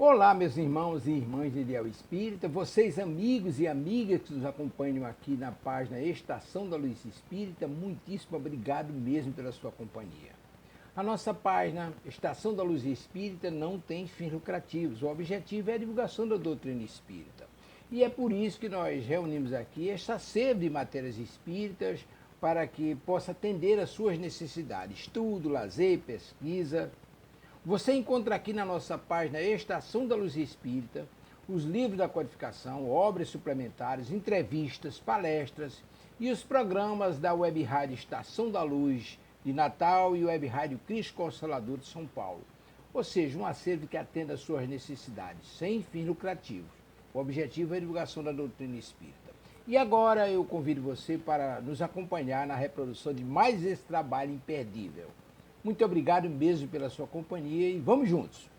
Olá, meus irmãos e irmãs de Ideal Espírita, vocês amigos e amigas que nos acompanham aqui na página Estação da Luz Espírita, muitíssimo obrigado mesmo pela sua companhia. A nossa página Estação da Luz Espírita não tem fins lucrativos, o objetivo é a divulgação da doutrina espírita. E é por isso que nós reunimos aqui esta sede de matérias espíritas para que possa atender às suas necessidades, estudo, lazer, pesquisa. Você encontra aqui na nossa página Estação da Luz Espírita os livros da codificação, obras suplementares, entrevistas, palestras e os programas da Web Rádio Estação da Luz de Natal e Web Rádio Cristo Consolador de São Paulo. Ou seja, um acervo que atenda às suas necessidades, sem fins lucrativos. O objetivo é a divulgação da doutrina espírita. E agora eu convido você para nos acompanhar na reprodução de mais esse trabalho imperdível. Muito obrigado mesmo pela sua companhia e vamos juntos!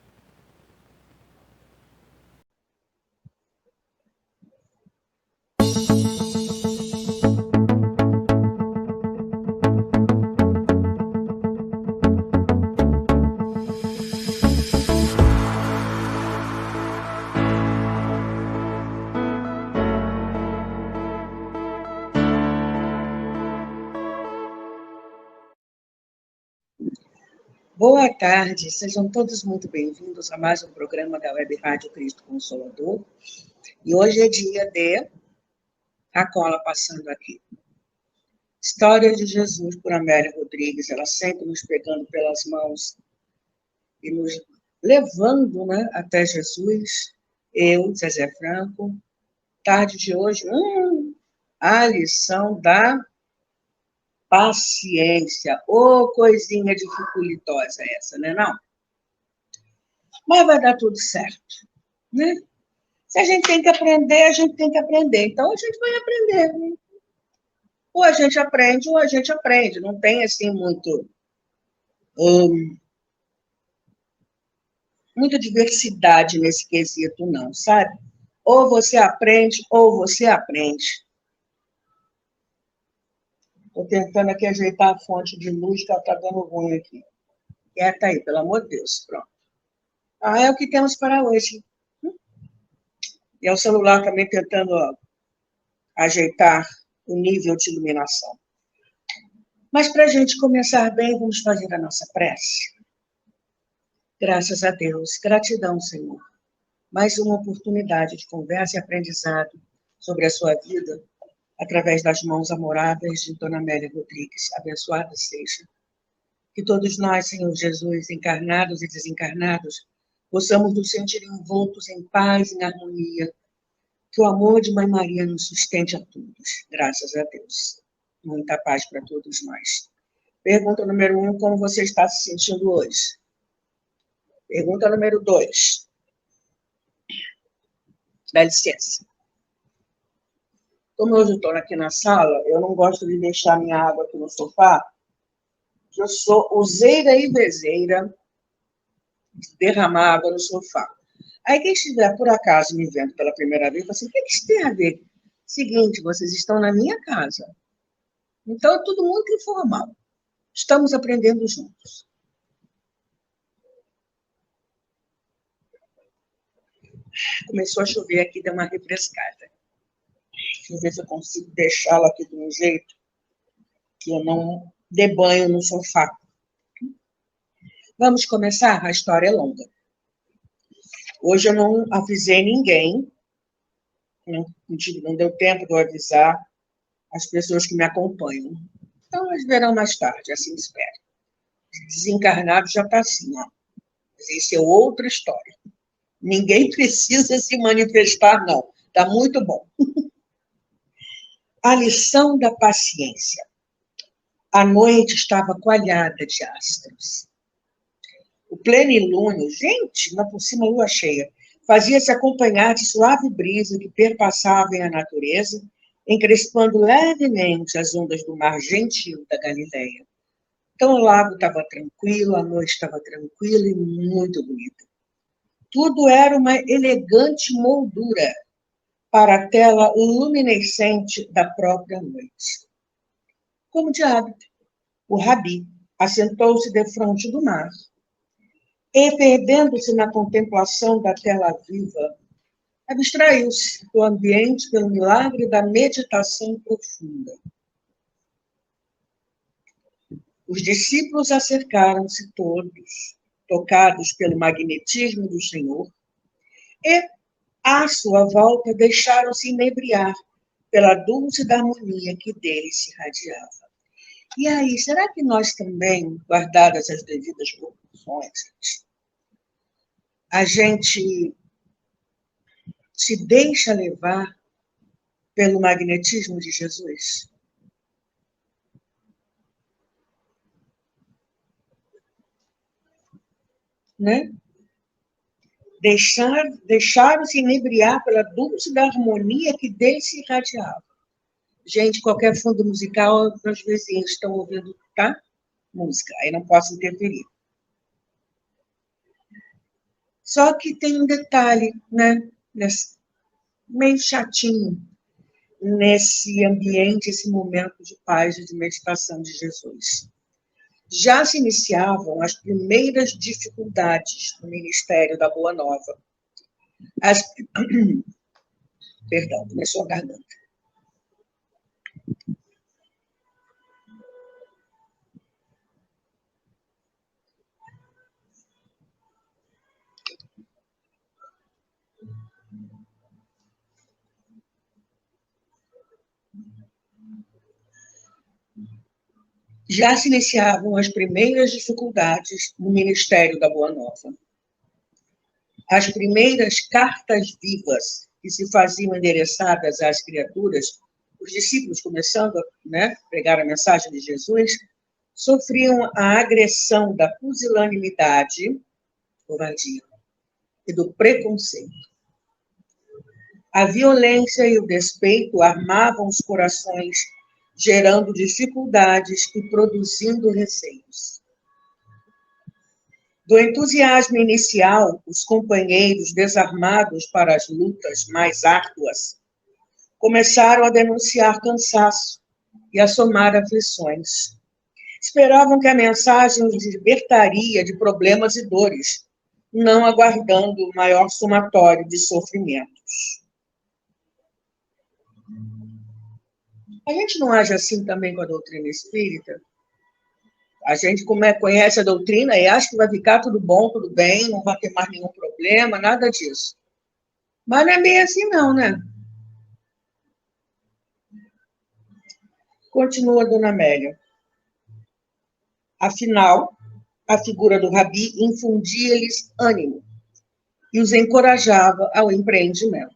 Boa tarde, sejam todos muito bem-vindos a mais um programa da Web Rádio Cristo Consolador. E hoje é dia de a cola passando aqui. História de Jesus por Amélia Rodrigues, ela sempre nos pegando pelas mãos e nos levando, né, até Jesus. Eu, Zezé Franco, tarde de hoje, a lição da paciência. Ô, coisinha dificultosa essa, né, não? Mas vai dar tudo certo, né? Se a gente tem que aprender, a gente tem que aprender. Então, a gente vai aprender, né? Ou a gente aprende, ou a gente aprende. Não tem, assim, muita diversidade nesse quesito, não, sabe? Ou você aprende, ou você aprende. Estou tentando aqui ajeitar a fonte de luz, que ela está dando ruim aqui. Quieta aí, pelo amor de Deus. Pronto. É o que temos para hoje. E é o celular também tentando ajeitar o nível de iluminação. Mas para a gente começar bem, vamos fazer a nossa prece. Graças a Deus, gratidão, Senhor. Mais uma oportunidade de conversa e aprendizado sobre a sua vida, através das mãos amoráveis de Dona Amélia Rodrigues. Abençoada seja. Que todos nós, Senhor Jesus, encarnados e desencarnados, possamos nos sentir envoltos em paz, em harmonia. Que o amor de Mãe Maria nos sustente a todos. Graças a Deus. Muita paz para todos nós. Pergunta número 1, como você está se sentindo hoje? Pergunta número 2. Dá licença. Como hoje eu estou aqui na sala, eu não gosto de deixar minha água aqui no sofá, que eu sou useira e vezeira de derramar água no sofá. Aí quem estiver, por acaso, me vendo pela primeira vez, fala assim, o que isso tem a ver? Seguinte, vocês estão na minha casa. Então, é tudo muito informal. Estamos aprendendo juntos. Começou a chover aqui, deu uma refrescada. Deixa eu ver se eu consigo deixá-lo aqui de um jeito que eu não dê banho no sofá. Vamos começar? A história é longa. Hoje eu não avisei ninguém, não deu tempo de eu avisar as pessoas que me acompanham. Então, eles verão mais tarde, assim espero. Desencarnado já está assim, ó. Mas isso é outra história. Ninguém precisa se manifestar, não. Está muito bom. A lição da paciência. A noite estava coalhada de astros. O plenilúnio, gente, lá por cima, lua cheia, fazia-se acompanhar de suave brisa que perpassava em a natureza, encrespando levemente as ondas do mar gentil da Galileia. Então o lago estava tranquilo, a noite estava tranquila e muito bonita. Tudo era uma elegante moldura para a tela luminescente da própria noite. Como de hábito, o rabi assentou-se defronte do mar. e, perdendo-se na contemplação da tela viva, abstraiu-se do ambiente pelo milagre da meditação profunda. Os discípulos acercaram-se todos, tocados pelo magnetismo do Senhor, e, à sua volta, deixaram-se inebriar pela dulce harmonia que dele se irradiava. E aí, será que nós também, guardadas as devidas proporções, a gente se deixa levar pelo magnetismo de Jesus? Né? Deixaram-se inebriar pela dulce harmonia que dele se irradiava. Gente, qualquer fundo musical, os vizinhos estão ouvindo, tá? Música, aí não posso interferir. Só que tem um detalhe, né? Meio chatinho, nesse ambiente, esse momento de paz e de meditação de Jesus. Já se iniciavam as primeiras dificuldades no ministério da Boa Nova. Perdão, começou a garganta. Já se iniciavam as primeiras dificuldades no ministério da Boa Nova. As primeiras cartas vivas que se faziam endereçadas às criaturas, os discípulos, começando a pregar a mensagem de Jesus, sofriam a agressão da pusilanimidade, covardia, e do preconceito. A violência e o despeito armavam os corações, gerando dificuldades e produzindo receios. Do entusiasmo inicial, os companheiros, desarmados para as lutas mais árduas, começaram a denunciar cansaço e a somar aflições. Esperavam que a mensagem os libertaria de problemas e dores, não aguardando o maior somatório de sofrimentos. A gente não age assim também com a doutrina espírita? A gente conhece a doutrina e acha que vai ficar tudo bom, tudo bem, não vai ter mais nenhum problema, nada disso. Mas não é bem assim não, né? Continua a Dona Amélia. Afinal, a figura do Rabi infundia-lhes ânimo e os encorajava ao empreendimento.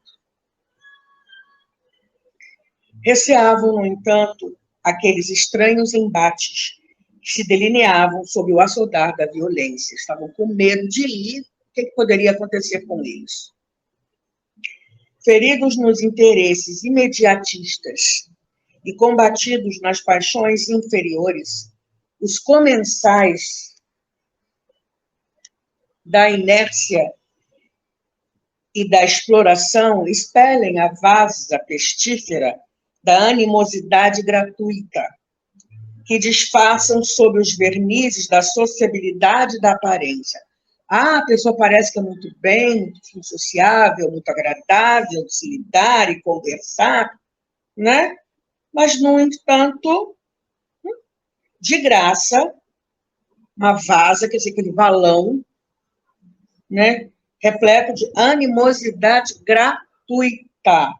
Receavam, no entanto, aqueles estranhos embates que se delineavam sob o açodar da violência. Estavam com medo de ir, o que poderia acontecer com eles. Feridos nos interesses imediatistas e combatidos nas paixões inferiores, os comensais da inércia e da exploração expelem a vasa pestífera da animosidade gratuita, que disfarçam sob os vernizes da sociabilidade e da aparência. A pessoa parece que é muito bem, muito sociável, muito agradável de se lidar e conversar, né? Mas, no entanto, de graça, uma vasa, quer dizer, aquele valão, né? Repleto de animosidade gratuita.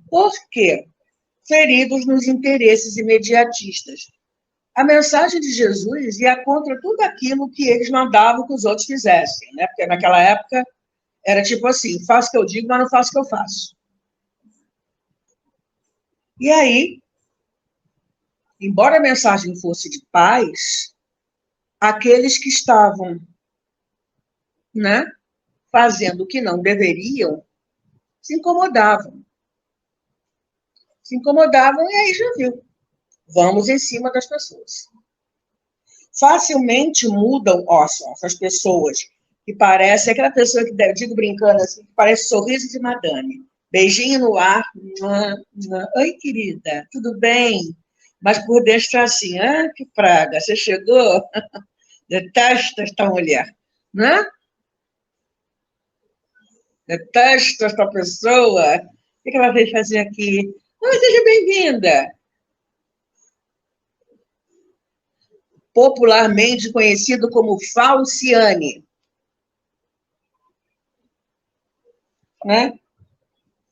Por quê? Feridos nos interesses imediatistas. A mensagem de Jesus ia contra tudo aquilo que eles mandavam que os outros fizessem, né? Porque naquela época era tipo assim, faço o que eu digo, mas não faço o que eu faço. E aí, embora a mensagem fosse de paz, aqueles que estavam, né, fazendo o que não deveriam, se incomodavam. Se incomodavam e aí já viu. Vamos em cima das pessoas. Facilmente mudam, essas pessoas que parecem, aquela pessoa que, eu digo brincando assim, que parece sorriso de madame. Beijinho no ar. Oi, querida, tudo bem? Mas por dentro está assim, que praga, você chegou? Detesto esta mulher. né? Detesto esta pessoa. O que ela veio fazer aqui? Ah, seja bem-vinda. Popularmente conhecido como Falciane, né?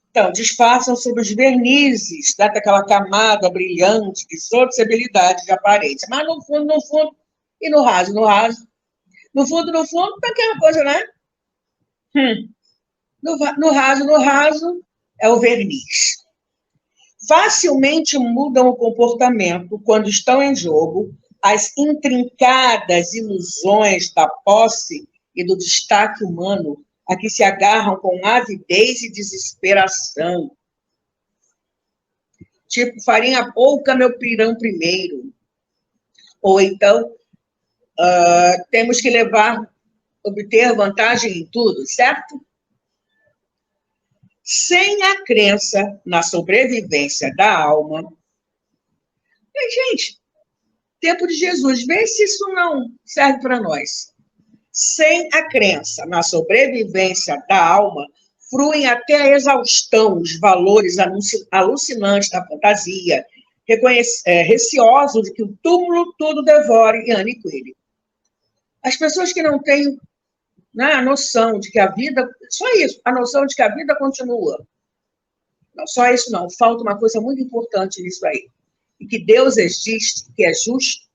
Então, disfarçam sob os vernizes, daquela camada brilhante de sociabilidade de aparência. Mas no fundo, e no raso, no fundo, tá aquela coisa, né? No raso, é o verniz. Facilmente mudam o comportamento quando estão em jogo as intrincadas ilusões da posse e do destaque humano a que se agarram com avidez e desesperação. Tipo, farinha pouca, meu pirão primeiro. Ou então, temos que obter vantagem em tudo, certo? Sem a crença na sobrevivência da alma. E, gente, tempo de Jesus, vê se isso não serve para nós. Sem a crença na sobrevivência da alma, fruem até a exaustão os valores alucinantes da fantasia, receosos de que o túmulo tudo devore e aniquile. As pessoas que não têm, né, a noção de que a vida... Só isso, a noção de que a vida continua. Não só isso, não. Falta uma coisa muito importante nisso aí. E que Deus existe, que é justo,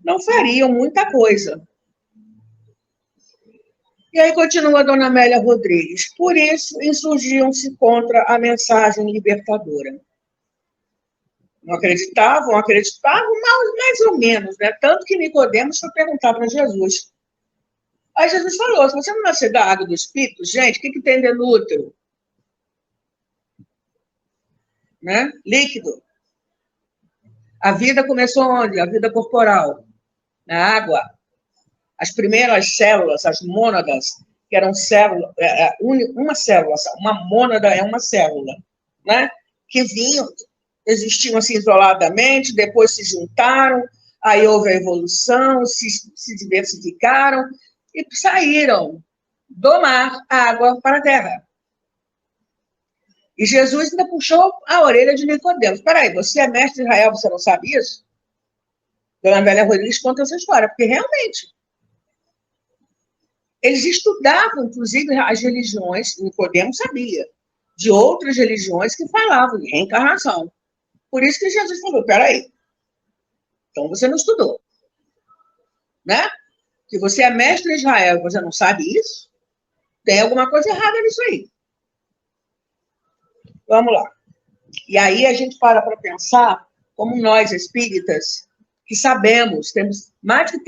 não fariam muita coisa. E aí continua a dona Amélia Rodrigues. Por isso, insurgiam-se contra a mensagem libertadora. Não acreditavam, mas mais ou menos, né? Tanto que Nicodemos foi perguntar para Jesus. Aí Jesus falou, se você não nascer da água do Espírito, gente, o que tem dentro do útero? Né? Líquido. A vida começou onde? A vida corporal. Na água. As primeiras células, as mônadas, que eram células, uma célula, uma mônada é uma célula, né? Que existiam assim isoladamente, depois se juntaram, aí houve a evolução, se diversificaram e saíram do mar, água para a terra. E Jesus ainda puxou a orelha de Nicodemos. Espera aí, você é mestre de Israel, você não sabe isso? Dona Amélia Rodrigues conta essa história, porque realmente eles estudavam, inclusive, as religiões, Nicodemos sabia, de outras religiões que falavam em reencarnação. Por isso que Jesus falou, peraí, então você não estudou. Né? Se você é mestre de Israel e você não sabe isso, tem alguma coisa errada nisso aí. Vamos lá. E aí a gente para pensar, como nós, espíritas, que sabemos, temos mais do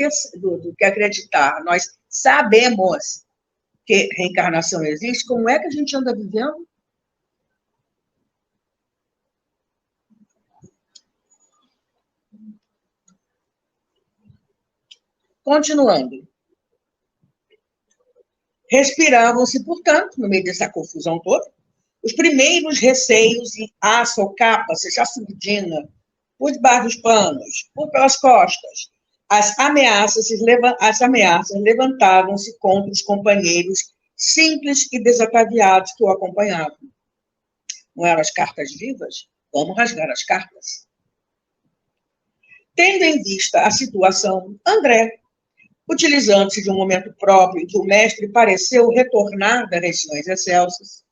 que acreditar, nós sabemos que reencarnação existe, como é que a gente anda vivendo? Continuando. Respiravam-se, portanto, no meio dessa confusão toda, os primeiros receios em aço ou capa, seja surdina, por debaixo dos panos, por pelas costas. As ameaças levantavam-se contra os companheiros simples e desataviados que o acompanhavam. Não eram as cartas vivas? Vamos rasgar as cartas. Tendo em vista a situação, André, utilizando-se de um momento próprio em que o mestre pareceu retornar das regiões excelsas,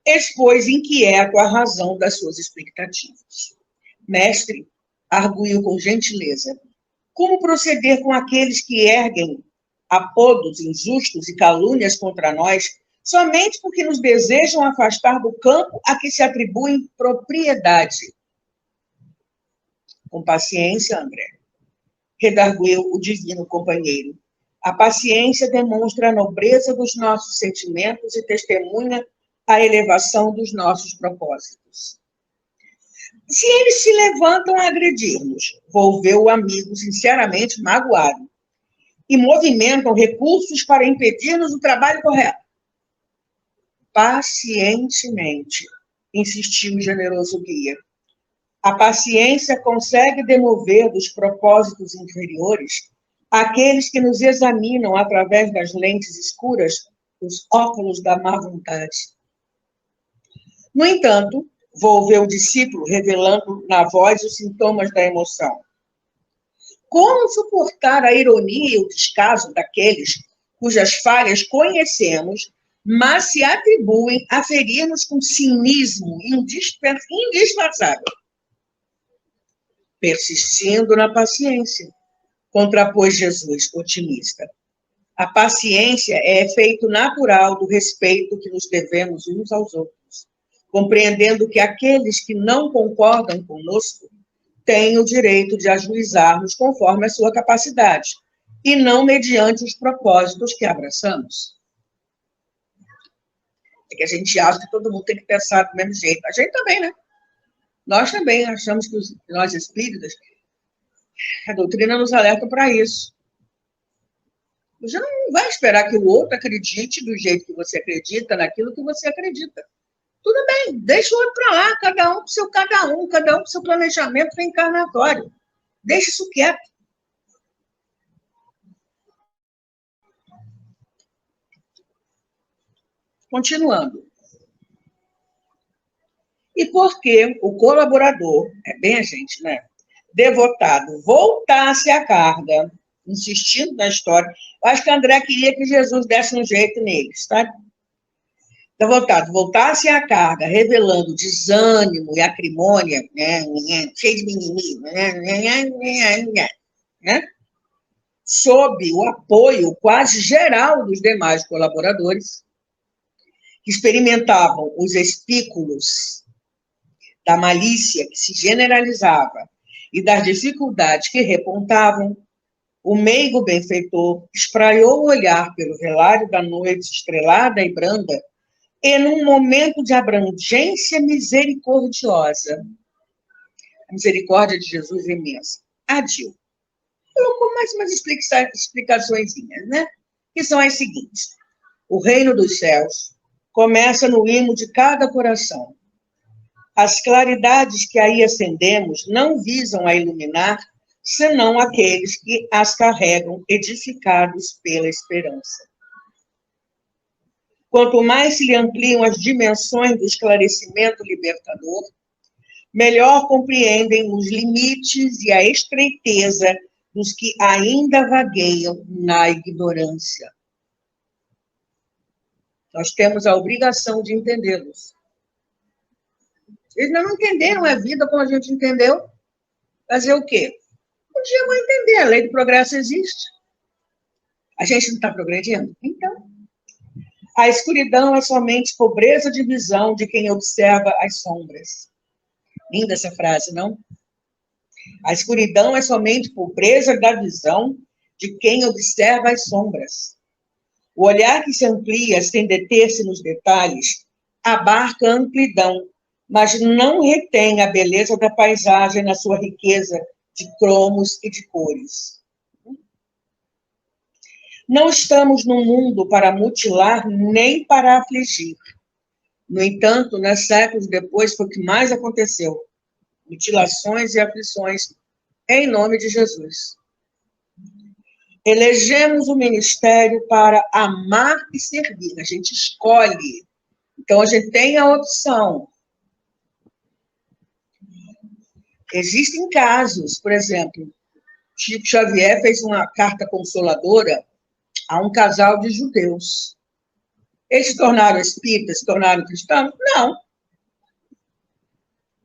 expôs inquieto a razão das suas expectativas. Mestre, arguiu com gentileza, como proceder com aqueles que erguem apodos injustos e calúnias contra nós, somente porque nos desejam afastar do campo a que se atribuem propriedade? Com paciência, André, redarguiu o divino companheiro. A paciência demonstra a nobreza dos nossos sentimentos e testemunha a elevação dos nossos propósitos. Se eles se levantam a agredir-nos, volveu o amigo sinceramente magoado, e movimentam recursos para impedir-nos o trabalho correto. Pacientemente, insistiu o generoso guia. A paciência consegue demover dos propósitos inferiores Aqueles que nos examinam através das lentes escuras, os óculos da má vontade. No entanto, volveu o discípulo, revelando na voz os sintomas da emoção. Como suportar a ironia e o descaso daqueles cujas falhas conhecemos, mas se atribuem a ferir-nos com cinismo indispensável? Persistindo na paciência, contrapôs Jesus, otimista. A paciência é efeito natural do respeito que nos devemos uns aos outros, compreendendo que aqueles que não concordam conosco têm o direito de ajuizar-nos conforme a sua capacidade, e não mediante os propósitos que abraçamos. É que a gente acha que todo mundo tem que pensar do mesmo jeito. A gente também, né? Nós também achamos que nós espíritas, a doutrina nos alerta para isso. Você não vai esperar que o outro acredite do jeito que você acredita, naquilo que você acredita. Tudo bem, deixa o outro para lá, cada um com seu planejamento reencarnatório. Deixa isso quieto. Continuando. E porque o colaborador, é bem a gente, né? Devotado, voltasse à carga, insistindo na história. Eu acho que André queria que Jesus desse um jeito neles, tá? Devotado, voltasse à carga, revelando desânimo e acrimônia, né? Cheio de mimimi, né? Sob o apoio quase geral dos demais colaboradores, que experimentavam os espículos da malícia que se generalizava e das dificuldades que repontavam, o meigo benfeitor espraiou o olhar pelo relário da noite estrelada e branda e, num momento de abrangência misericordiosa, a misericórdia de Jesus é imensa, adiu. Colocou mais umas explicaçõezinhas, né? Que são as seguintes. O reino dos céus começa no imo de cada coração. As claridades que aí acendemos não visam a iluminar, senão aqueles que as carregam edificados pela esperança. Quanto mais se lhe ampliam as dimensões do esclarecimento libertador, melhor compreendem os limites e a estreiteza dos que ainda vagueiam na ignorância. Nós temos a obrigação de entendê-los. Eles não entenderam a vida como a gente entendeu. Fazer o quê? Um dia vão entender, a lei do progresso existe. A gente não está progredindo? Então, a escuridão é somente pobreza de visão de quem observa as sombras. Linda essa frase, não? A escuridão é somente pobreza da visão de quem observa as sombras. O olhar que se amplia sem deter-se nos detalhes abarca a amplidão, mas não retém a beleza da paisagem na sua riqueza de cromos e de cores. Não estamos no mundo para mutilar nem para afligir. No entanto, séculos depois, foi o que mais aconteceu. Mutilações e aflições em nome de Jesus. Elegemos o ministério para amar e servir. A gente escolhe. Então, a gente tem a opção. Existem casos, por exemplo, Chico Xavier fez uma carta consoladora a um casal de judeus. Eles se tornaram espíritas, se tornaram cristãos? Não.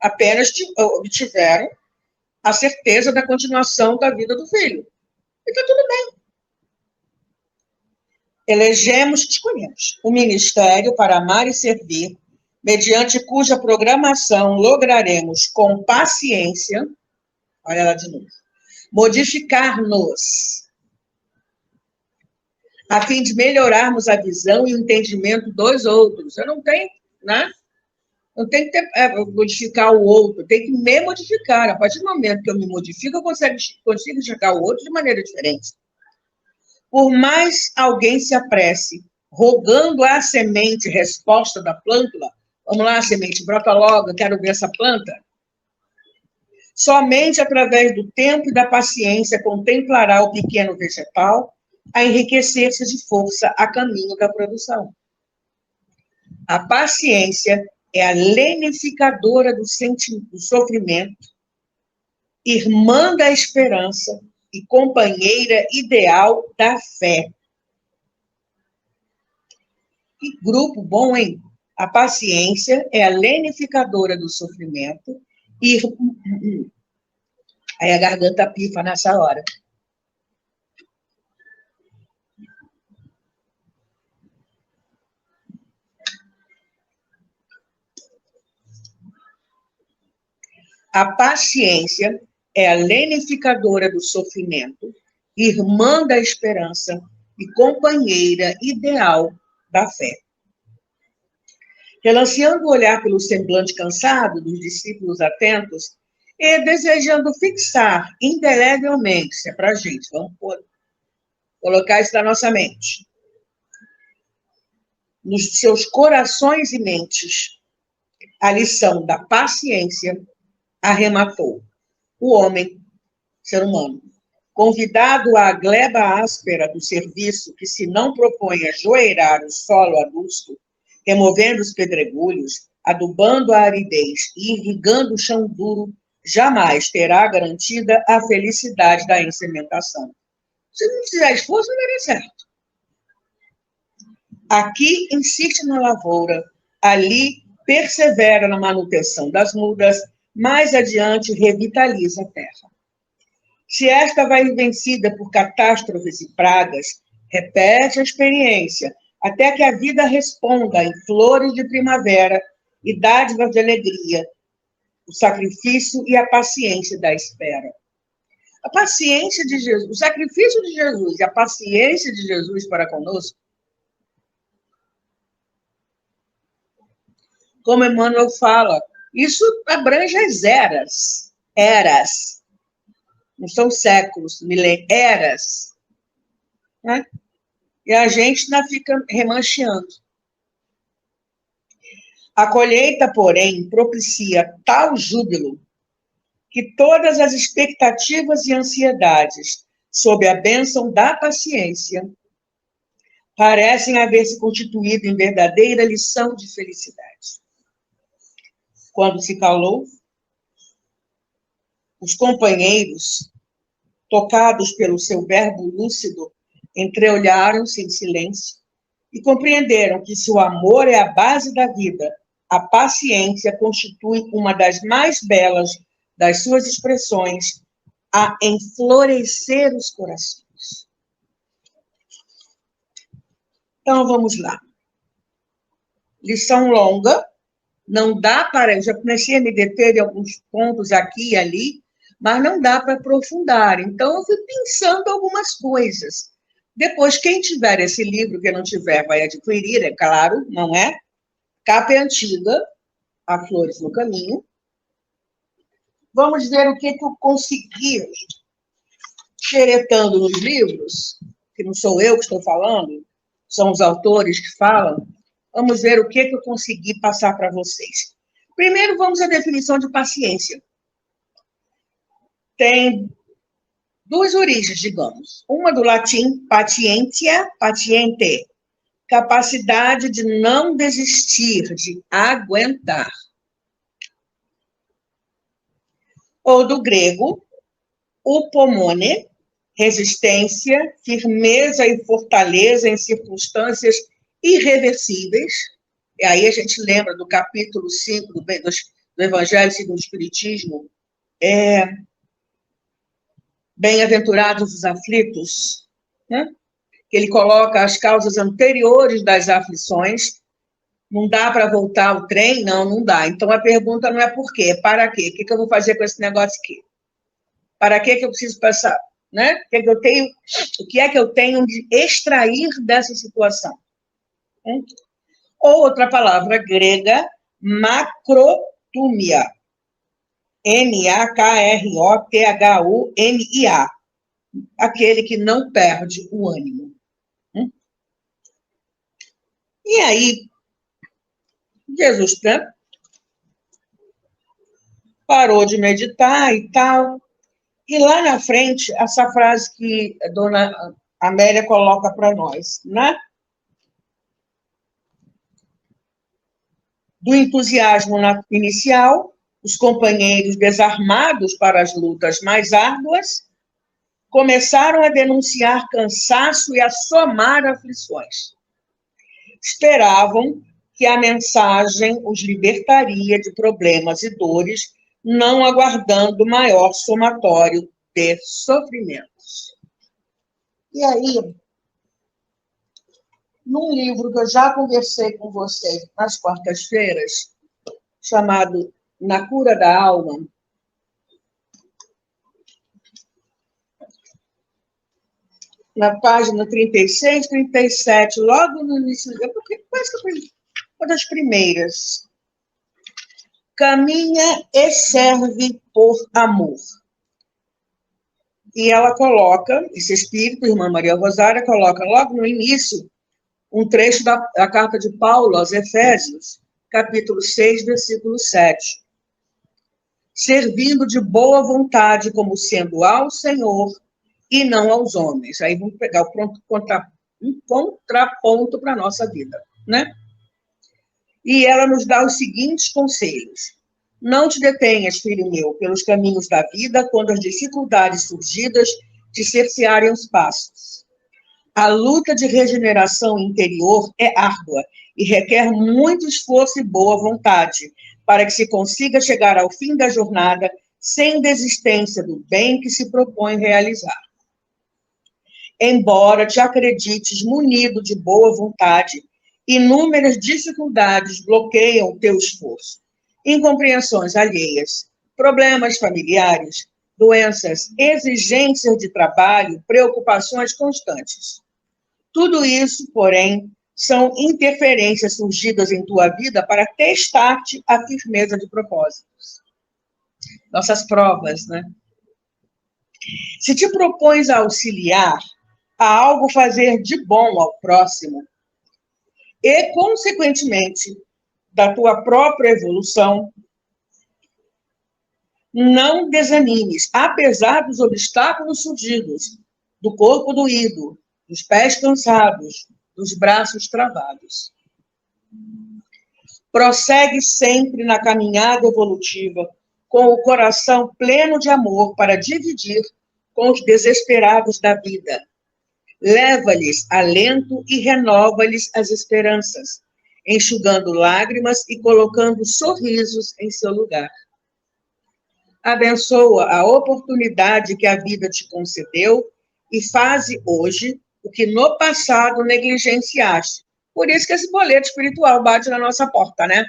Apenas obtiveram a certeza da continuação da vida do filho. E está tudo bem. Escolhemos o ministério para amar e servir, mediante cuja programação lograremos com paciência, olha lá de novo, modificar-nos, a fim de melhorarmos a visão e o entendimento dos outros. Eu não tenho, né? Não tem que modificar o outro, tem que me modificar. A partir do momento que eu me modifico, eu consigo enxergar o outro de maneira diferente. Por mais alguém se apresse, rogando a semente resposta da plântula, vamos lá, semente, brota logo, eu quero ver essa planta. Somente através do tempo e da paciência contemplará o pequeno vegetal a enriquecer-se de força a caminho da produção. A paciência é a lenificadora do sofrimento, irmã da esperança e companheira ideal da fé. Que grupo bom, hein? A paciência é a lenificadora do sofrimento e... Aí a garganta pifa nessa hora. A paciência é a lenificadora do sofrimento, irmã da esperança e companheira ideal da fé. Relanceando o olhar pelo semblante cansado dos discípulos atentos e desejando fixar indelevelmente, isso é para a gente, vamos colocar isso na nossa mente, nos seus corações e mentes, a lição da paciência, arrematou o homem, ser humano, convidado à gleba áspera do serviço que se não propõe a joeirar o solo adusto, removendo os pedregulhos, adubando a aridez e irrigando o chão duro, jamais terá garantida a felicidade da ensementação. Se não fizer esforço, não vai dar certo. Aqui insiste na lavoura, ali persevera na manutenção das mudas, mais adiante revitaliza a terra. Se esta vai vencida por catástrofes e pragas, repete a experiência, até que a vida responda em flores de primavera e dádivas de alegria, o sacrifício e a paciência da espera. A paciência de Jesus, o sacrifício de Jesus e a paciência de Jesus para conosco, como Emmanuel fala, isso abrange as eras, não são séculos, milênios, eras, né? E a gente ainda fica remancheando. A colheita, porém, propicia tal júbilo que todas as expectativas e ansiedades sob a bênção da paciência parecem haver se constituído em verdadeira lição de felicidade. Quando se calou, os companheiros, tocados pelo seu verbo lúcido, entreolharam-se em silêncio e compreenderam que se o amor é a base da vida, a paciência constitui uma das mais belas das suas expressões a enflorescer os corações. Então, vamos lá. Lição longa, não dá para... Eu já comecei a me deter em alguns pontos aqui e ali, mas não dá para aprofundar. Então, eu fui pensando algumas coisas. Depois, quem tiver esse livro, quem não tiver, vai adquirir, é claro, não é? Capa é antiga, Há Flores no Caminho. Vamos ver o que eu consegui, xeretando nos livros, que não sou eu que estou falando, são os autores que falam. Vamos ver o que eu consegui passar para vocês. Primeiro, vamos à definição de paciência. Tem duas origens, digamos. Uma do latim, patientia, patiente, capacidade de não desistir, de aguentar. Ou do grego, upomone, resistência, firmeza e fortaleza em circunstâncias irreversíveis. E aí a gente lembra do capítulo 5 do Evangelho segundo o Espiritismo, Bem-aventurados os aflitos, né? Ele coloca as causas anteriores das aflições. Não dá para voltar o trem? Não dá. Então, a pergunta não é por quê, é para quê? O que eu vou fazer com esse negócio aqui? Para que eu preciso passar? Né? O que é que eu tenho de extrair dessa situação? Ou outra palavra grega, macrotumia. M-A-K-R-O-T-H-U-M-I-A. Aquele que não perde o ânimo. E aí, Jesus, né? parou de meditar e tal. E lá na frente, essa frase que a dona Amélia coloca para nós, né? Do entusiasmo inicial, os companheiros desarmados para as lutas mais árduas começaram a denunciar cansaço e a somar aflições. Esperavam que a mensagem os libertaria de problemas e dores, não aguardando maior somatório de sofrimentos. E aí, num livro que eu já conversei com vocês nas quartas-feiras, chamado Na Cura da Alma, na página 36, 37, logo no início, quase que foi uma das primeiras. Caminha e serve por amor. E ela coloca, esse espírito, a irmã Maria Rosária, coloca logo no início um trecho da carta de Paulo aos Efésios, capítulo 6, versículo 7. Servindo de boa vontade, como sendo ao Senhor e não aos homens. Aí vamos pegar um contraponto para a nossa vida, né? E ela nos dá os seguintes conselhos. Não te detenhas, filho meu, pelos caminhos da vida, quando as dificuldades surgidas te cercearem os passos. A luta de regeneração interior é árdua e requer muito esforço e boa vontade, para que se consiga chegar ao fim da jornada sem desistência do bem que se propõe realizar. Embora te acredites munido de boa vontade, inúmeras dificuldades bloqueiam o teu esforço. Incompreensões alheias, problemas familiares, doenças, exigências de trabalho, preocupações constantes. Tudo isso, porém, são interferências surgidas em tua vida para testar-te a firmeza de propósitos. Nossas provas, né? Se te propões a auxiliar, a algo fazer de bom ao próximo, e, consequentemente, da tua própria evolução, não desanimes, apesar dos obstáculos surgidos, do corpo doído, dos pés cansados, dos braços travados. Prossegue sempre na caminhada evolutiva, com o coração pleno de amor para dividir com os desesperados da vida. Leva-lhes alento e renova-lhes as esperanças, enxugando lágrimas e colocando sorrisos em seu lugar. Abençoa a oportunidade que a vida te concedeu e faze hoje o que no passado negligenciaste. Por isso que esse boleto espiritual bate na nossa porta, né?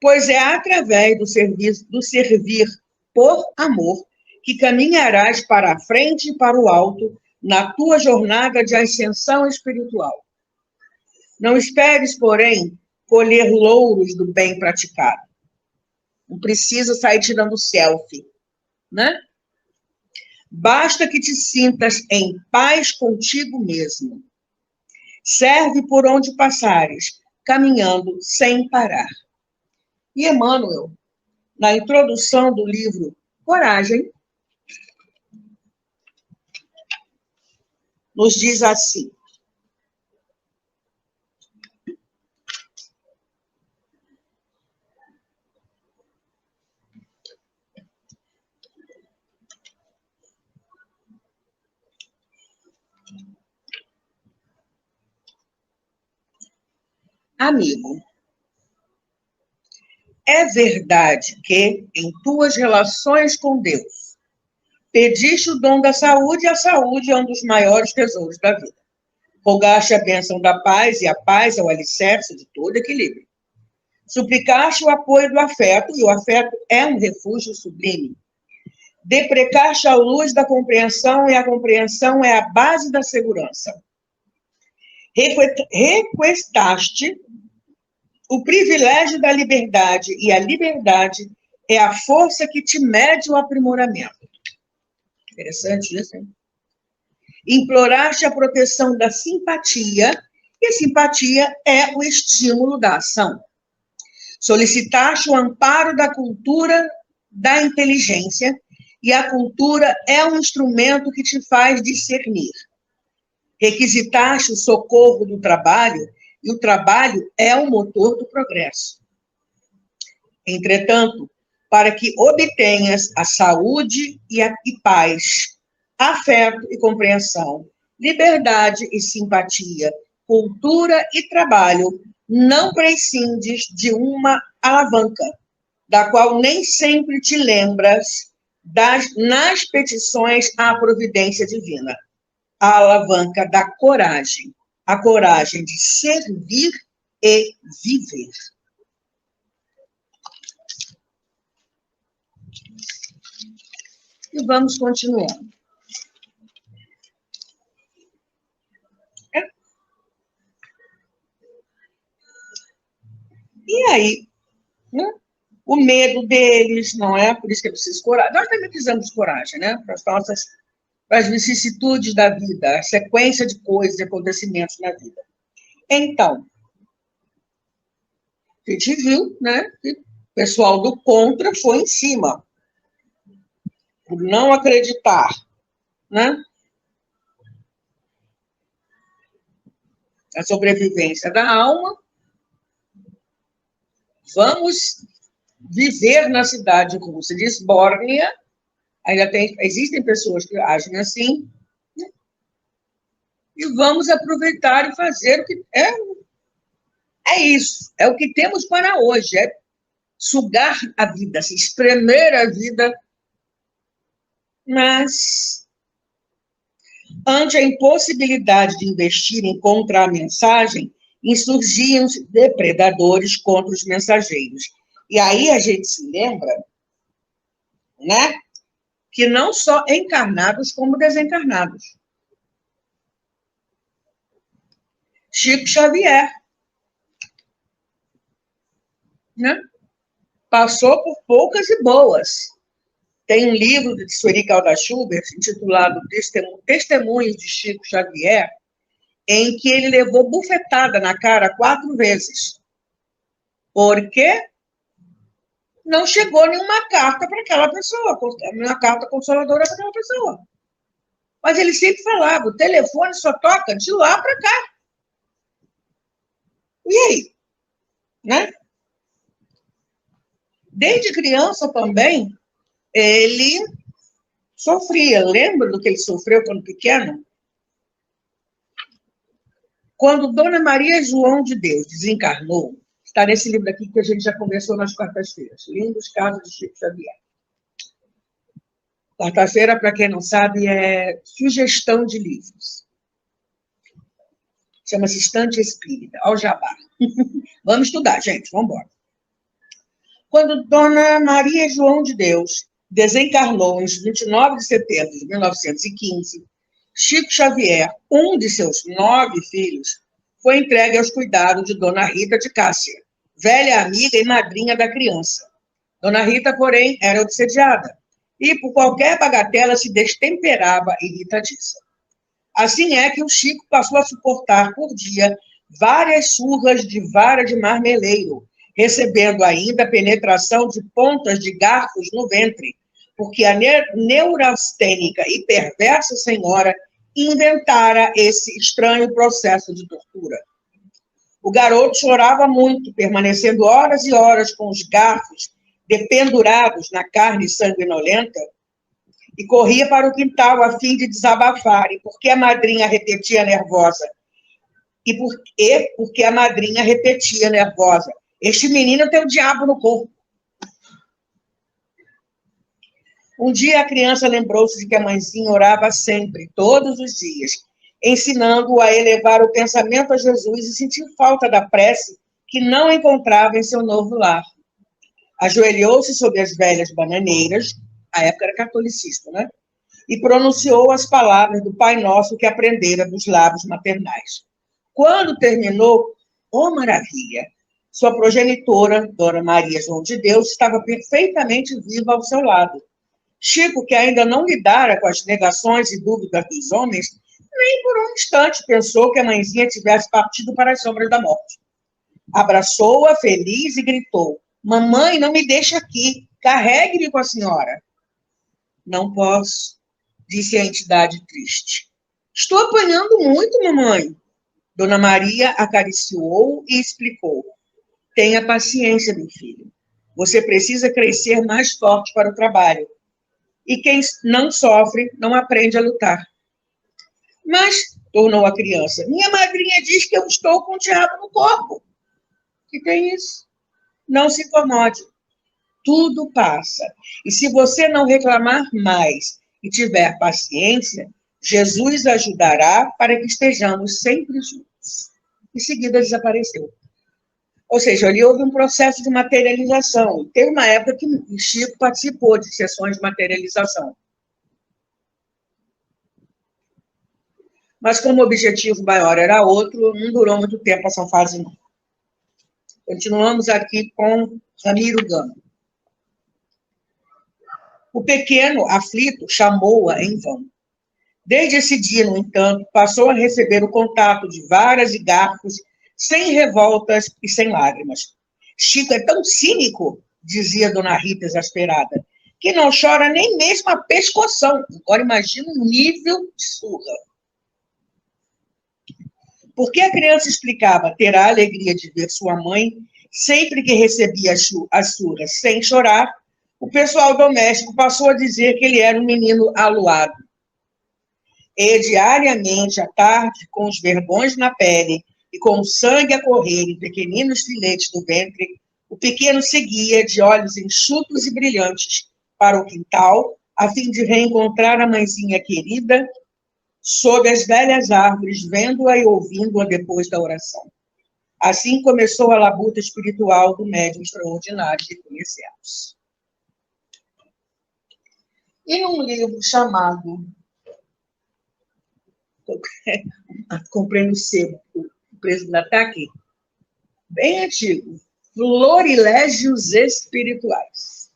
Pois é através do servir por amor que caminharás para a frente e para o alto na tua jornada de ascensão espiritual. Não esperes, porém, colher louros do bem praticado. Não precisa sair tirando selfie, né? Basta que te sintas em paz contigo mesmo. Serve por onde passares, caminhando sem parar. E Emmanuel, na introdução do livro Coragem, nos diz assim: amigo, é verdade que, em tuas relações com Deus, pediste o dom da saúde, e a saúde é um dos maiores tesouros da vida. Rogaste a bênção da paz, e a paz é o alicerce de todo equilíbrio. Suplicaste o apoio do afeto, e o afeto é um refúgio sublime. Deprecaste a luz da compreensão, e a compreensão é a base da segurança. Requestaste o privilégio da liberdade, e a liberdade é a força que te mede o aprimoramento. Interessante isso, hein? Imploraste a proteção da simpatia, e a simpatia é o estímulo da ação. Solicitaste o amparo da cultura da inteligência, e a cultura é um instrumento que te faz discernir. Requisitaste o socorro do trabalho, e o trabalho é o motor do progresso. Entretanto, para que obtenhas a saúde e paz, afeto e compreensão, liberdade e simpatia, cultura e trabalho, não prescindes de uma alavanca, da qual nem sempre te lembras nas petições à providência divina. A alavanca da coragem, a coragem de servir e viver. E vamos continuando. E aí, né? O medo deles, não é? Por isso que é preciso coragem. Nós também precisamos de coragem, né? Para as vicissitudes da vida, a sequência de coisas e acontecimentos na vida. Então, a gente viu, né? Que o pessoal do contra foi em cima, por não acreditar, né? A sobrevivência da alma. Vamos viver na cidade russa de Esbórnia. Existem pessoas que agem assim, né? E vamos aproveitar e fazer o que é isso, é o que temos para hoje, é sugar a vida, se espremer a vida, mas ante a impossibilidade de investir em contra a mensagem, insurgiam-se depredadores contra os mensageiros. E aí a gente se lembra, né, que não só encarnados, como desencarnados. Chico Xavier, né, passou por poucas e boas. Tem um livro de Sueli Caldas Schubert, intitulado Testemunhos de Chico Xavier, em que ele levou bufetada na cara 4 vezes. Porque não chegou nenhuma carta para aquela pessoa, nenhuma carta consoladora para aquela pessoa. Mas ele sempre falava, o telefone só toca de lá para cá. E aí? Né? Desde criança também, ele sofria. Lembra do que ele sofreu quando pequeno? Quando Dona Maria João de Deus desencarnou, está nesse livro aqui que a gente já conversou nas quartas-feiras, Lindos Casos de Chico Xavier. Quarta-feira, para quem não sabe, é sugestão de livros. Chama-se Estante Espírita, ao jabá. Vamos estudar, gente, vamos embora. Quando Dona Maria João de Deus desencarnou em 29 de setembro de 1915, Chico Xavier, um de seus 9 filhos, foi entregue aos cuidados de Dona Rita de Cássia, velha amiga e madrinha da criança. Dona Rita, porém, era obsediada e, por qualquer bagatela, se destemperava irritadiça. Assim é que o Chico passou a suportar por dia várias surras de vara de marmeleiro, recebendo ainda a penetração de pontas de garfos no ventre, porque a neurastênica e perversa senhora inventara esse estranho processo de tortura. O garoto chorava muito, permanecendo horas e horas com os garfos dependurados na carne sanguinolenta, e corria para o quintal a fim de desabafar, e porque a madrinha repetia nervosa, porque a madrinha repetia nervosa, este menino tem o diabo no corpo. Um dia a criança lembrou-se de que a mãezinha orava sempre, todos os dias, ensinando-o a elevar o pensamento a Jesus e sentiu falta da prece que não encontrava em seu novo lar. Ajoelhou-se sob as velhas bananeiras, a época era catolicista, né? E pronunciou as palavras do Pai Nosso que aprendera dos lábios maternais. Quando terminou, oh maravilha, sua progenitora, Dona Maria João de Deus, estava perfeitamente viva ao seu lado. Chico, que ainda não lidara com as negações e dúvidas dos homens, nem por um instante pensou que a mãezinha tivesse partido para as sombras da morte. Abraçou-a feliz e gritou: mamãe, não me deixe aqui, carregue-me com a senhora. Não posso, disse a entidade triste. Estou apanhando muito, mamãe. Dona Maria acariciou e explicou: tenha paciência, meu filho. Você precisa crescer mais forte para o trabalho. E quem não sofre, não aprende a lutar. Mas, tornou a criança, minha madrinha diz que eu estou com o diabo no corpo. Que tem isso? Não se incomode. Tudo passa. E se você não reclamar mais e tiver paciência, Jesus ajudará para que estejamos sempre juntos. Em seguida, desapareceu. Ou seja, ali houve um processo de materialização. Teve uma época que Chico participou de sessões de materialização. Mas como o objetivo maior era outro, não durou muito tempo essa fase, não. Continuamos aqui com Ramiro Gama. O pequeno, aflito, chamou-a em vão. Desde esse dia, no entanto, passou a receber o contato de varas e garfos, sem revoltas e sem lágrimas. Chico é tão cínico, dizia Dona Rita exasperada, que não chora nem mesmo a pescoção. Agora imagina o nível de surra. Porque a criança explicava ter a alegria de ver sua mãe sempre que recebia as surras sem chorar, o pessoal doméstico passou a dizer que ele era um menino aluado. E diariamente, à tarde, com os vergões na pele e com o sangue a correr em pequeninos filetes do ventre, o pequeno seguia, de olhos enxutos e brilhantes, para o quintal, a fim de reencontrar a mãezinha querida, sob as velhas árvores, vendo-a e ouvindo-a depois da oração. Assim começou a labuta espiritual do médium extraordinário que conhecemos. E num livro chamado Comprei no Sebo, o preço do ataque, bem antigo, Florilégios Espirituais,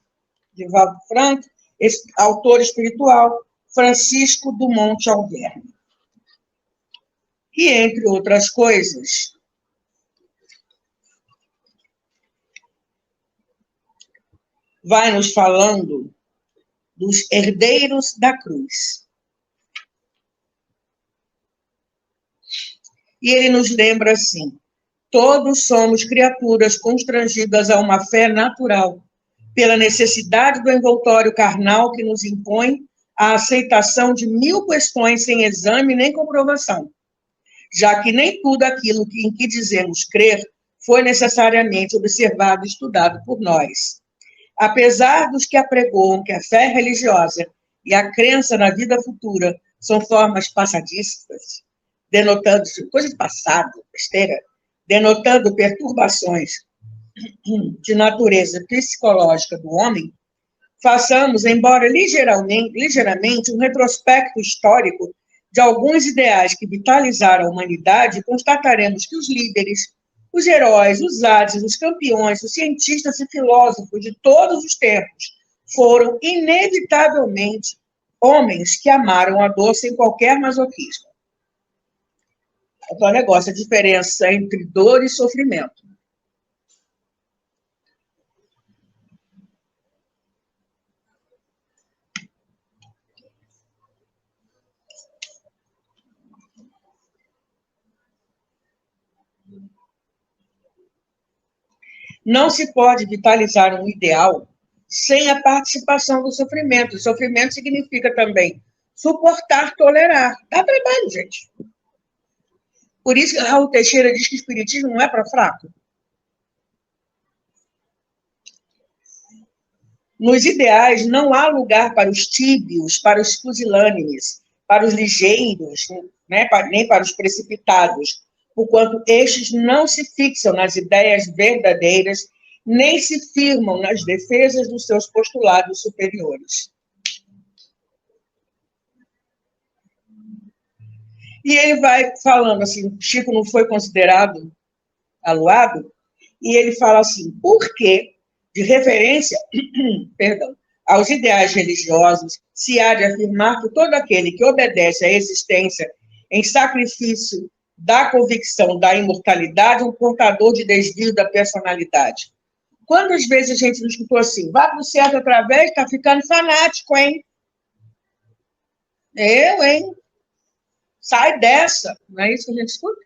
de Valdo Franco, autor espiritual, Francisco Dumont Alverme. E, entre outras coisas, vai nos falando dos herdeiros da cruz. E ele nos lembra assim: todos somos criaturas constrangidas a uma fé natural, pela necessidade do envoltório carnal que nos impõe a aceitação de 1000 questões sem exame nem comprovação, já que nem tudo aquilo em que dizemos crer foi necessariamente observado e estudado por nós. Apesar dos que apregoam que a fé religiosa e a crença na vida futura são formas passadistas, denotando coisa de passado, besteira, denotando perturbações de natureza psicológica do homem, façamos, embora ligeiramente, um retrospecto histórico de alguns ideais que vitalizaram a humanidade, e constataremos que os líderes, os heróis, os ases, os campeões, os cientistas e filósofos de todos os tempos foram, inevitavelmente, homens que amaram a dor sem qualquer masoquismo. Então, negócio, a diferença entre dor e sofrimento. Não se pode vitalizar um ideal sem a participação do sofrimento. O sofrimento significa também suportar, tolerar. Dá trabalho, gente. Por isso que Raul Teixeira diz que o espiritismo não é para fraco. Nos ideais não há lugar para os tíbios, para os pusilânimes, para os ligeiros, né, nem para os precipitados, porquanto estes não se fixam nas ideias verdadeiras, nem se firmam nas defesas dos seus postulados superiores. E ele vai falando assim, Chico não foi considerado aluado, e ele fala assim, por que, de referência, perdão, aos ideais religiosos, se há de afirmar que todo aquele que obedece à existência em sacrifício da convicção da imortalidade, um portador de desvio da personalidade. Quantas vezes a gente não escutou assim, vá para o certo através, está ficando fanático, hein? Eu, hein? Sai dessa. Não é isso que a gente escuta?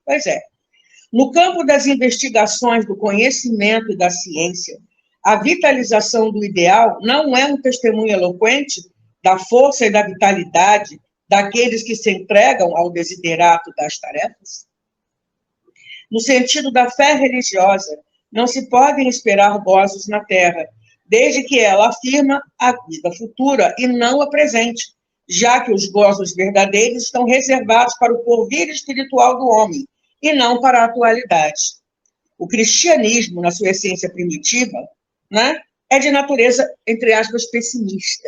Pois é. No campo das investigações, do conhecimento e da ciência, a vitalização do ideal não é um testemunho eloquente da força e da vitalidade daqueles que se entregam ao desiderato das tarefas? No sentido da fé religiosa, não se podem esperar gozos na terra, desde que ela afirma a vida futura e não a presente, já que os gozos verdadeiros estão reservados para o porvir espiritual do homem, e não para a atualidade. O cristianismo, na sua essência primitiva, né, é de natureza, entre aspas, pessimista.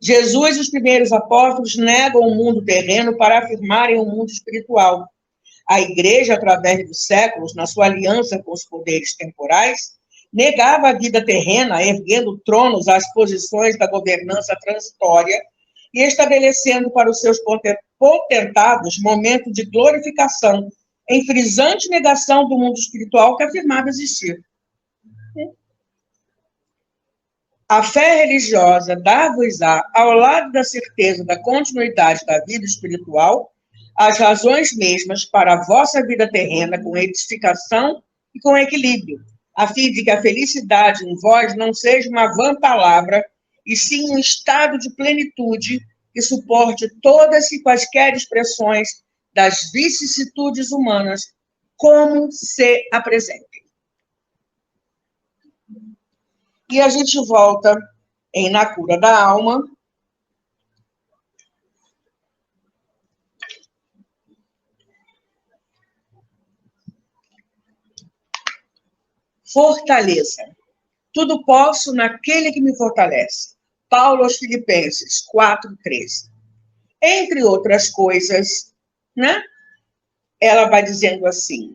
Jesus e os primeiros apóstolos negam o mundo terreno para afirmarem o mundo espiritual. A igreja, através dos séculos, na sua aliança com os poderes temporais, negava a vida terrena, erguendo tronos às posições da governança transitória e estabelecendo para os seus potentados momento de glorificação, em frisante negação do mundo espiritual que afirmava existir. A fé religiosa dá-vos-á, ao lado da certeza da continuidade da vida espiritual, as razões mesmas para a vossa vida terrena com edificação e com equilíbrio, a fim de que a felicidade em vós não seja uma vã palavra, e sim um estado de plenitude que suporte todas e quaisquer expressões das vicissitudes humanas, como se apresentem. E a gente volta em Na Cura da Alma, fortaleza. Tudo posso naquele que me fortalece. Paulo aos Filipenses 4:13. Entre outras coisas, né? Ela vai dizendo assim,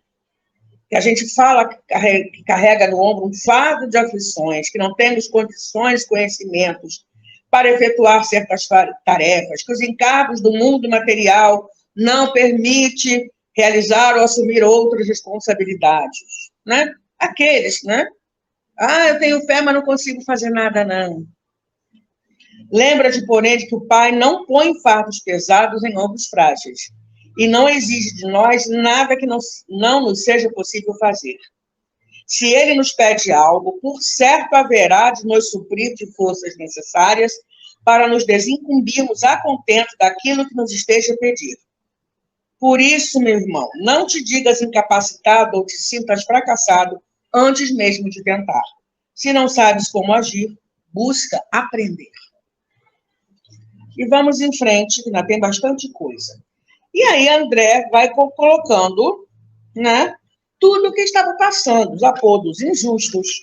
que a gente fala que carrega no ombro um fardo de aflições, que não temos condições, conhecimentos para efetuar certas tarefas, que os encargos do mundo material não permite realizar ou assumir outras responsabilidades, né? Aqueles, né? Ah, eu tenho fé, mas não consigo fazer nada, não. Lembra-te, porém, de que o Pai não põe fardos pesados em ombros frágeis e não exige de nós nada que não nos seja possível fazer. Se Ele nos pede algo, por certo haverá de nos suprir de forças necessárias para nos desincumbirmos a contento daquilo que nos esteja a pedir. Por isso, meu irmão, não te digas incapacitado ou te sintas fracassado antes mesmo de tentar. Se não sabes como agir, busca aprender. E vamos em frente, que ainda tem bastante coisa. E aí André vai colocando, né, tudo o que estava passando, os apodos injustos,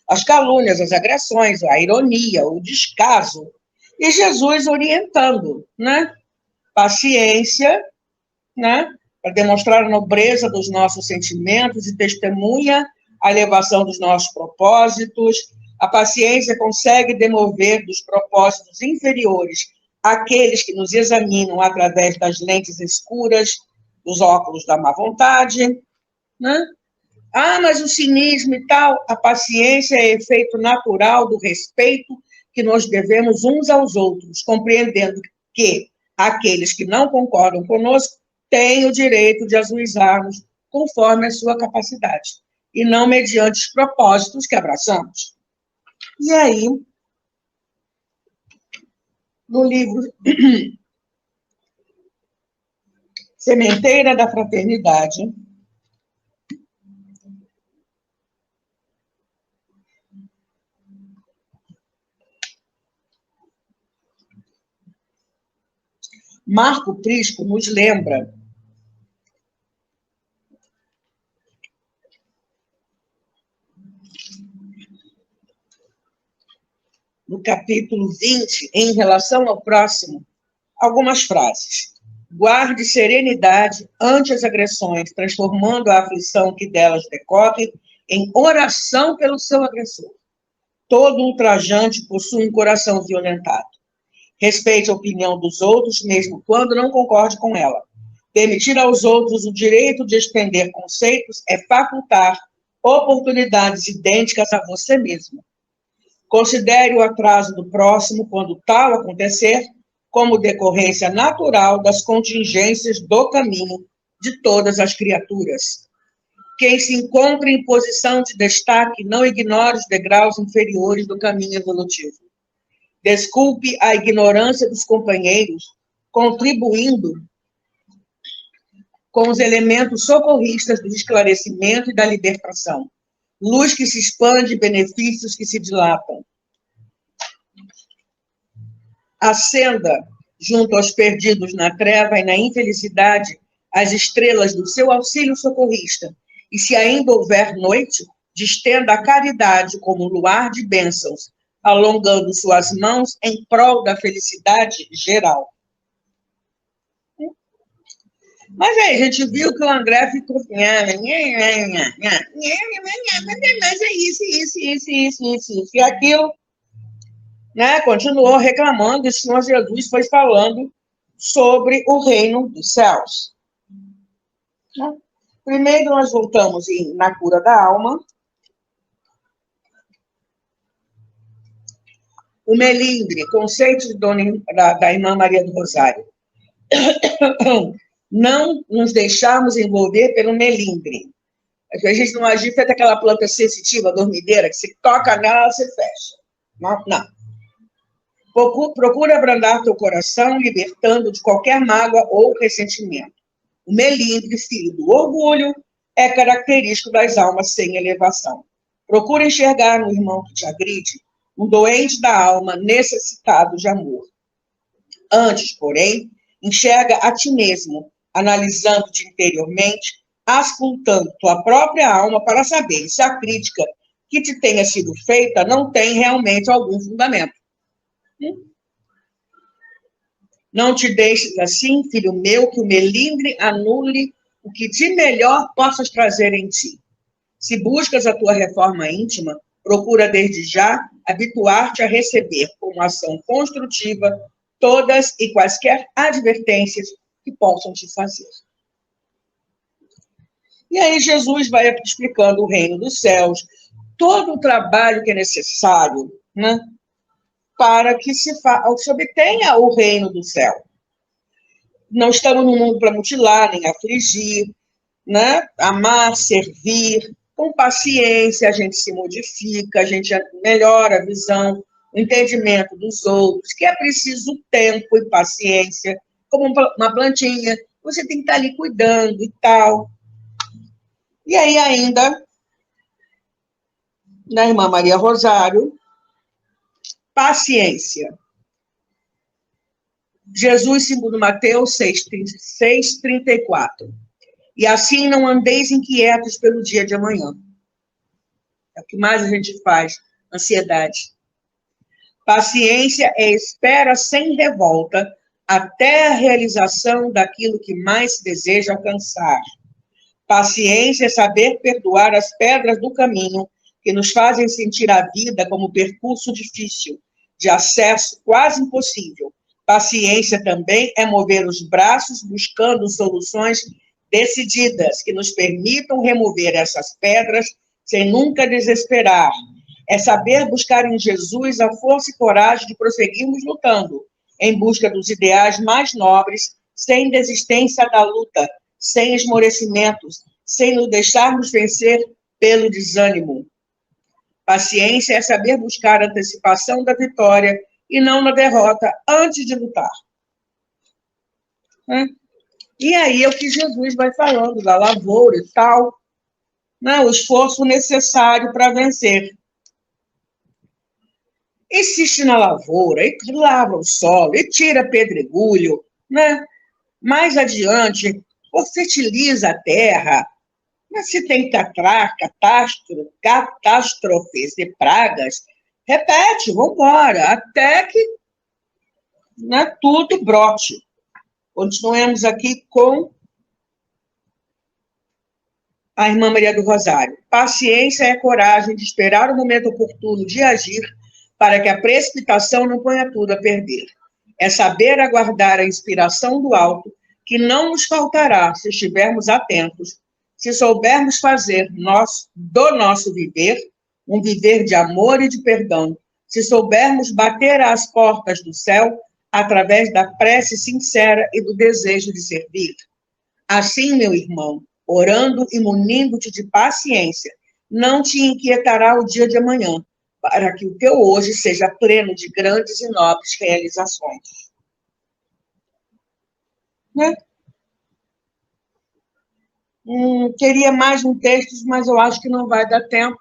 as calúnias, as agressões, a ironia, o descaso, e Jesus orientando, né, paciência, né, para demonstrar a nobreza dos nossos sentimentos e testemunha a elevação dos nossos propósitos. A paciência consegue demover dos propósitos inferiores aqueles que nos examinam através das lentes escuras, dos óculos da má vontade, né? Ah, mas o cinismo e tal, a paciência é efeito natural do respeito que nós devemos uns aos outros, compreendendo que aqueles que não concordam conosco têm o direito de ajuizar-nos conforme a sua capacidade, e não mediante os propósitos que abraçamos. E aí, no livro Sementeira da Fraternidade, Marco Prisco nos lembra no capítulo 20, em relação ao próximo, algumas frases. Guarde serenidade ante as agressões, transformando a aflição que delas decorre em oração pelo seu agressor. Todo ultrajante possui um coração violentado. Respeite a opinião dos outros, mesmo quando não concorde com ela. Permitir aos outros o direito de expender conceitos é facultar oportunidades idênticas a você mesmo. Considere o atraso do próximo, quando tal acontecer, como decorrência natural das contingências do caminho de todas as criaturas. Quem se encontra em posição de destaque não ignore os degraus inferiores do caminho evolutivo. Desculpe a ignorância dos companheiros, contribuindo com os elementos socorristas do esclarecimento e da libertação. Luz que se expande, benefícios que se dilatam. Acenda, junto aos perdidos na treva e na infelicidade, as estrelas do seu auxílio socorrista. E se ainda houver noite, distenda a caridade como um luar de bênçãos, alongando suas mãos em prol da felicidade geral. Mas aí, a gente viu que o André ficou assim, mas é isso, e aquilo, né? Continuou reclamando, e o Senhor Jesus foi falando sobre o reino dos céus. Primeiro, nós voltamos na cura da alma. O melindre, conceito da irmã Maria do Rosário. Não nos deixarmos envolver pelo melindre. A gente não agir feito aquela planta sensitiva, dormideira, que se toca nela, você fecha. Não. Procura abrandar teu coração, libertando de qualquer mágoa ou ressentimento. O melindre, filho do orgulho, é característico das almas sem elevação. Procura enxergar no irmão que te agride um doente da alma necessitado de amor. Antes, porém, enxerga a ti mesmo, analisando-te interiormente, auscultando tua própria alma para saber se a crítica que te tenha sido feita não tem realmente algum fundamento. Não te deixes assim, filho meu, que o melindre anule o que de melhor possas trazer em ti. Se buscas a tua reforma íntima, procura desde já habituar-te a receber como ação construtiva todas e quaisquer advertências que possam te fazer. E aí Jesus vai explicando o reino dos céus, todo o trabalho que é necessário, né, para que se obtenha o reino do céu. Não estamos no mundo para mutilar, nem afligir, né? Amar, servir, com paciência a gente se modifica, a gente melhora a visão, o entendimento dos outros, que é preciso tempo e paciência, como uma plantinha, você tem que estar ali cuidando e tal. E aí ainda, na irmã Maria Rosário, paciência. Jesus, segundo Mateus 6:34. E assim não andeis inquietos pelo dia de amanhã. É o que mais a gente faz, ansiedade. Paciência é espera sem revolta até a realização daquilo que mais se deseja alcançar. Paciência é saber perdoar as pedras do caminho que nos fazem sentir a vida como percurso difícil, de acesso quase impossível. Paciência também é mover os braços buscando soluções decididas que nos permitam remover essas pedras sem nunca desesperar. É saber buscar em Jesus a força e coragem de prosseguirmos lutando em busca dos ideais mais nobres, sem desistência da luta, sem esmorecimentos, sem nos deixarmos vencer pelo desânimo. Paciência é saber buscar a antecipação da vitória e não na derrota antes de lutar. E aí é o que Jesus vai falando da lavoura e tal, né? O esforço necessário para vencer. Insiste na lavoura, e lava o solo, e tira pedregulho, né? Mais adiante, fertiliza a terra. Mas se tem catástrofes e pragas, repete, vamos embora, até que, né, tudo brote. Continuemos aqui com a irmã Maria do Rosário. Paciência é coragem de esperar o momento oportuno de agir para que a precipitação não ponha tudo a perder. é saber aguardar a inspiração do alto, que não nos faltará se estivermos atentos, se soubermos fazer do nosso viver um viver de amor e de perdão, se soubermos bater às portas do céu através da prece sincera e do desejo de servir. Assim, meu irmão, orando e munindo-te de paciência, não te inquietará o dia de amanhã, para que o teu hoje seja pleno de grandes e nobres realizações. Né? Queria mais um texto, mas eu acho que não vai dar tempo.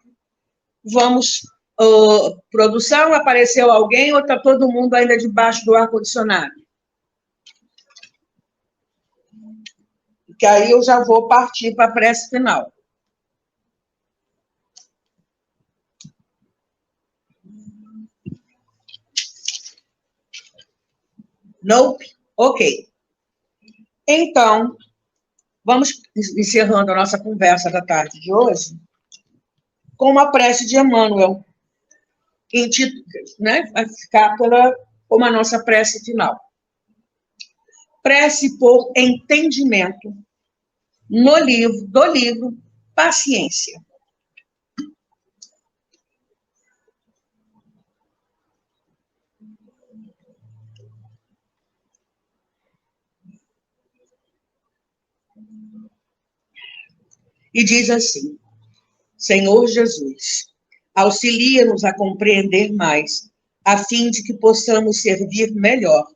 Vamos, produção, apareceu alguém ou está todo mundo ainda debaixo do ar-condicionado? Que aí eu já vou partir para a prece final. Nope? Ok. Então, vamos encerrando a nossa conversa da tarde de hoje com uma prece de Emmanuel, né? Vai ficar como a nossa prece final. Prece por entendimento do livro Paciência. E diz assim: Senhor Jesus, auxilia-nos a compreender mais, a fim de que possamos servir melhor,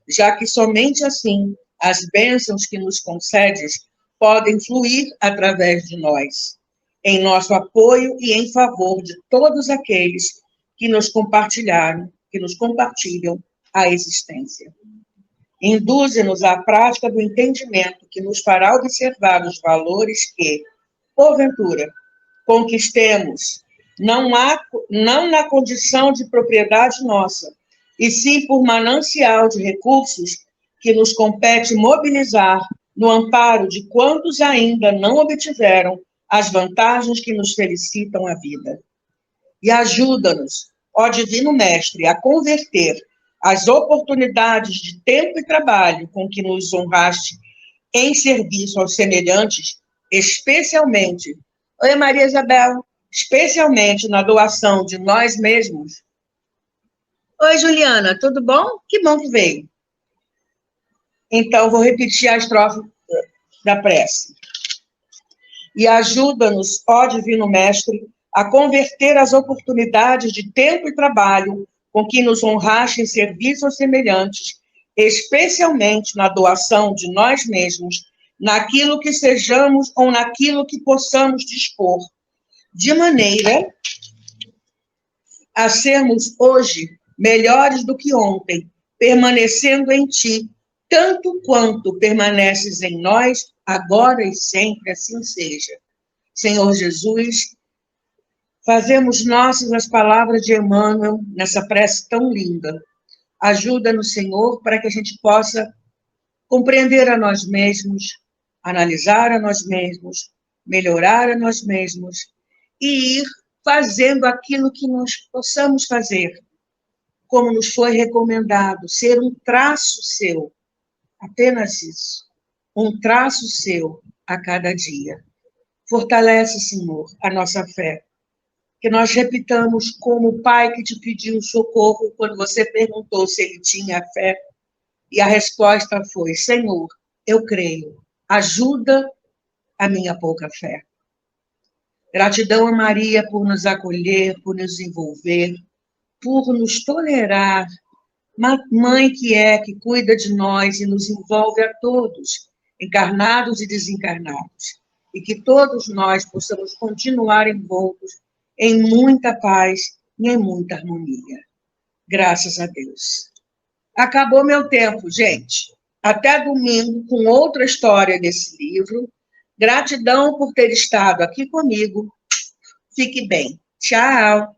já que somente assim as bênçãos que nos concedes podem fluir através de nós, em nosso apoio e em favor de todos aqueles que nos compartilham a existência. Induze-nos à prática do entendimento que nos fará observar os valores que, porventura, conquistemos, não na condição de propriedade nossa, e sim por manancial de recursos que nos compete mobilizar no amparo de quantos ainda não obtiveram as vantagens que nos felicitam a vida. E ajuda-nos, ó Divino Mestre, a converter as oportunidades de tempo e trabalho com que nos honraste em serviço aos semelhantes, especialmente, oi Maria Isabel, especialmente na doação de nós mesmos. Oi Juliana, tudo bom? Que bom que veio. Então, vou repetir a estrofe da prece. E ajuda-nos, ó Divino Mestre, a converter as oportunidades de tempo e trabalho com que nos honraste em serviço aos semelhantes, especialmente na doação de nós mesmos, naquilo que sejamos ou naquilo que possamos dispor, de maneira a sermos hoje melhores do que ontem, permanecendo em ti, tanto quanto permaneces em nós, agora e sempre, assim seja. Senhor Jesus, fazemos nossas as palavras de Emmanuel nessa prece tão linda. Ajuda-nos, Senhor, para que a gente possa compreender a nós mesmos, analisar a nós mesmos, melhorar a nós mesmos e ir fazendo aquilo que nós possamos fazer, como nos foi recomendado, ser um traço seu, apenas isso, um traço seu a cada dia. Fortalece, Senhor, a nossa fé, que nós repitamos como o pai que te pediu socorro quando você perguntou se ele tinha fé, e a resposta foi: Senhor, eu creio, ajuda a minha pouca fé. Gratidão a Maria por nos acolher, por nos envolver, por nos tolerar, mãe que cuida de nós e nos envolve a todos, encarnados e desencarnados, e que todos nós possamos continuar envoltos em muita paz e em muita harmonia. Graças a Deus. Acabou meu tempo, gente. Até domingo com outra história desse livro. Gratidão por ter estado aqui comigo. Fique bem. Tchau.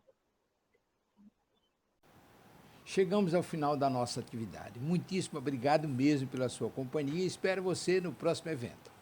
Chegamos ao final da nossa atividade. Muitíssimo obrigado mesmo pela sua companhia e espero você no próximo evento.